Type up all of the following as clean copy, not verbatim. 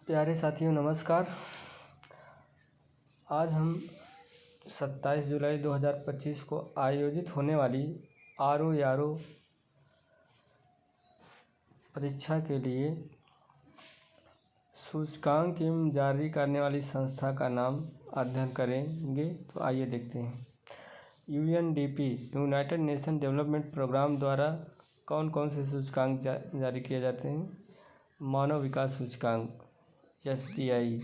प्यारे साथियों नमस्कार। आज हम 27 जुलाई 2025 को आयोजित होने वाली RO परीक्षा के लिए सूचकांक जारी करने वाली संस्था का नाम अध्ययन करेंगे। तो आइए देखते हैं। UNDP United Nation Development Programme द्वारा कौन कौन से सूचकांक जारी किए जाते हैं। मानव विकास सूचकांक SDI,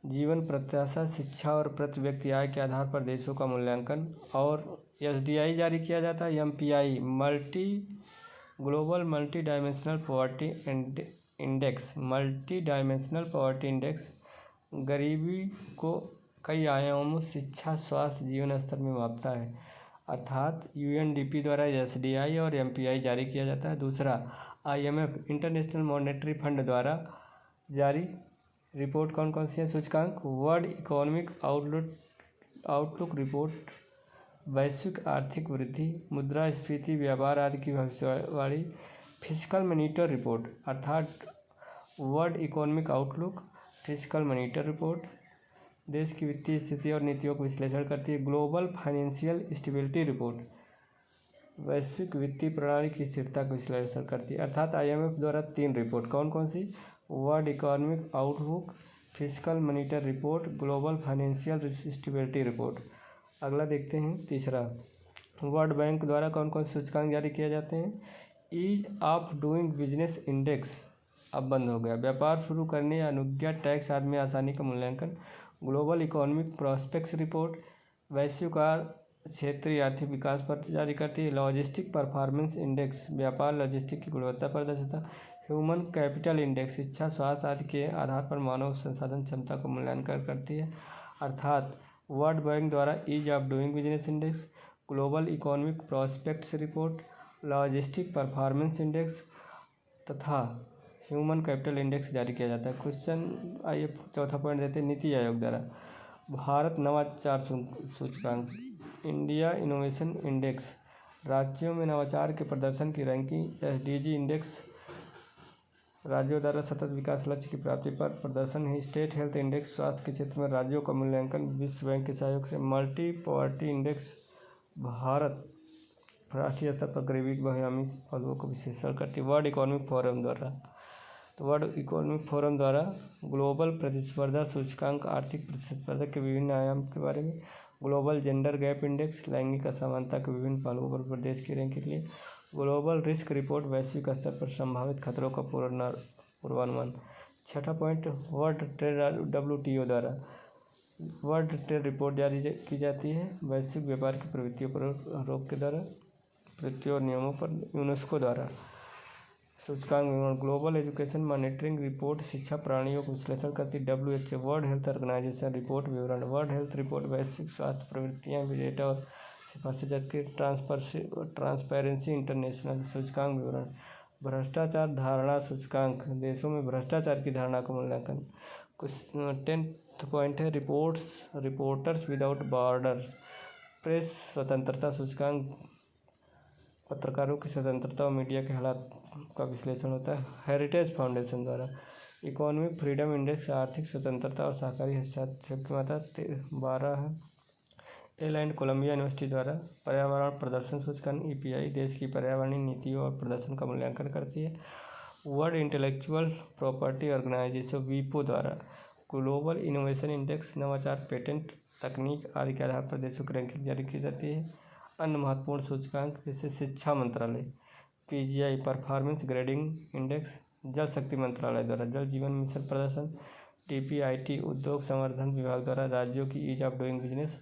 जीवन प्रत्याशा, शिक्षा और प्रति व्यक्ति आय के आधार पर देशों का मूल्यांकन। और SDI जारी किया जाता है MPI global multi dimensional poverty index गरीबी को कई आयामों शिक्षा, स्वास्थ्य, जीवन स्तर में मापता है। अर्थात UNDP द्वारा SDI और MPI जारी किया जाता है। दूसरा, IMF इंटरनेशनल मॉनेटरी फंड द्वारा जारी रिपोर्ट कौन कौन सी है सूचकांक। वर्ल्ड इकोनॉमिक आउटलुक रिपोर्ट, वैश्विक आर्थिक वृद्धि, मुद्रास्फीति, व्यापार आदि की भविष्यवाणी। फिस्कल मॉनिटर रिपोर्ट अर्थात world economic outlook, fiscal monitor report देश की वित्तीय स्थिति और नीतियों को विश्लेषण करती है। ग्लोबल फाइनेंशियल स्टेबिलिटी रिपोर्ट वैश्विक वित्तीय प्रणाली की स्थिरता का विश्लेषण करती है। अर्थात IMF द्वारा 3 रिपोर्ट कौन कौन सी। World economic outlook, fiscal monitor report, global financial stability report. अगला देखते हैं। तीसरा, वर्ल्ड बैंक द्वारा कौन कौन से सूचकांक जारी किए जाते हैं। Ease of doing business index अब बंद हो गया। व्यापार शुरू करने या अनुज्ञा, टैक्स आदि में आसानी का मूल्यांकन। ग्लोबल इकोनॉमिक प्रॉस्पेक्ट्स रिपोर्ट वैश्विक और क्षेत्रीय आर्थिक विकास पर जारी करती है। लॉजिस्टिक परफॉर्मेंस इंडेक्स व्यापार लॉजिस्टिक की गुणवत्ता प्रदर्शिता। ह्यूमन कैपिटल इंडेक्स शिक्षा, स्वास्थ्य आदि के आधार पर मानव संसाधन क्षमता का मूल्यांकन करती है। अर्थात वर्ल्ड बैंक द्वारा ease of doing business index, global economic prospects report, logistic performance index तथा ह्यूमन कैपिटल इंडेक्स जारी किया जाता है। क्वेश्चन आइए चौथा पॉइंट देते हैं। नीति आयोग द्वारा भारत नवाचार सूचकांक, इंडिया इनोवेशन इंडेक्स, राज्यों में नवाचार के प्रदर्शन की रैंकिंग। SDG इंडेक्स राज्यों द्वारा सतत विकास लक्ष्य की प्राप्ति पर प्रदर्शन है। स्टेट हेल्थ इंडेक्स स्वास्थ्य के क्षेत्र में राज्यों का मूल्यांकन विश्व बैंक के सहयोग से। मल्टी पॉवर्टी इंडेक्स भारत राष्ट्रीय स्तर पर गरीबी के बहुआयामी पहलुओं को विश्लेषण करती है। वर्ल्ड इकोनॉमिक फोरम द्वारा ग्लोबल प्रतिस्पर्धा सूचकांक आर्थिक प्रतिस्पर्धा के विभिन्न आयाम के बारे में। ग्लोबल जेंडर गैप इंडेक्स लैंगिक असमानता के विभिन्न पहलुओं पर प्रदेश की रैंकिंग के लिए। ग्लोबल रिस्क रिपोर्ट वैश्विक स्तर पर संभावित खतरों का पूर्वानुमान। छठा पॉइंट, वर्ल्ड ट्रेड WTO द्वारा वर्ल्ड ट्रेड रिपोर्ट जारी की जाती है। वैश्विक व्यापार की प्रवृत्तियों पर रोक के द्वारा प्रवृत्तियों और नियमों पर यूनेस्को द्वारा सूचकांक विवरण। ग्लोबल एजुकेशन मॉनिटरिंग रिपोर्ट शिक्षा प्रणालियों को विश्लेषण करती। WHO world health organisation report विवरण। वर्ल्ड हेल्थ रिपोर्ट वैश्विक स्वास्थ्य प्रवृत्तियाँ डेटा और सिफारिशें जबकि ट्रांसपेरेंसी इंटरनेशनल सूचकांक विवरण। भ्रष्टाचार धारणा सूचकांक देशों में भ्रष्टाचार की धारणा का मूल्यांकन। कुछ 10th पॉइंट है रिपोर्टर्स विदाउट बॉर्डर्स प्रेस स्वतंत्रता सूचकांक पत्रकारों की स्वतंत्रता और मीडिया के हालात का विश्लेषण होता है। हेरिटेज फाउंडेशन द्वारा इकोनॉमिक फ्रीडम इंडेक्स आर्थिक स्वतंत्रता और सहकारी हस्तक्षेप की मात्रा 12 है। एल एंड कोलंबिया यूनिवर्सिटी द्वारा पर्यावरण प्रदर्शन सूचकांक EPI देश की पर्यावरणीय नीतियों और प्रदर्शन का मूल्यांकन करती है। World intellectual property organisation WIPO द्वारा ग्लोबल इनोवेशन इंडेक्स नवाचार, पेटेंट, तकनीक आदि के आधार पर देशों की रैंकिंग जारी की जाती है। अन्य महत्वपूर्ण सूचकांक जैसे शिक्षा मंत्रालय PGI परफॉर्मेंस ग्रेडिंग इंडेक्स, जल शक्ति मंत्रालय द्वारा जल जीवन मिशन प्रदर्शन, TPIT उद्योग संवर्धन विभाग द्वारा राज्यों की ease of doing business,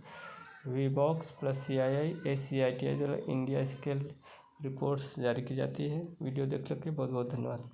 VBOX + CII ACITI द्वारा इंडिया स्केल रिपोर्ट्स जारी की जाती है। वीडियो देखने के लिए बहुत बहुत धन्यवाद।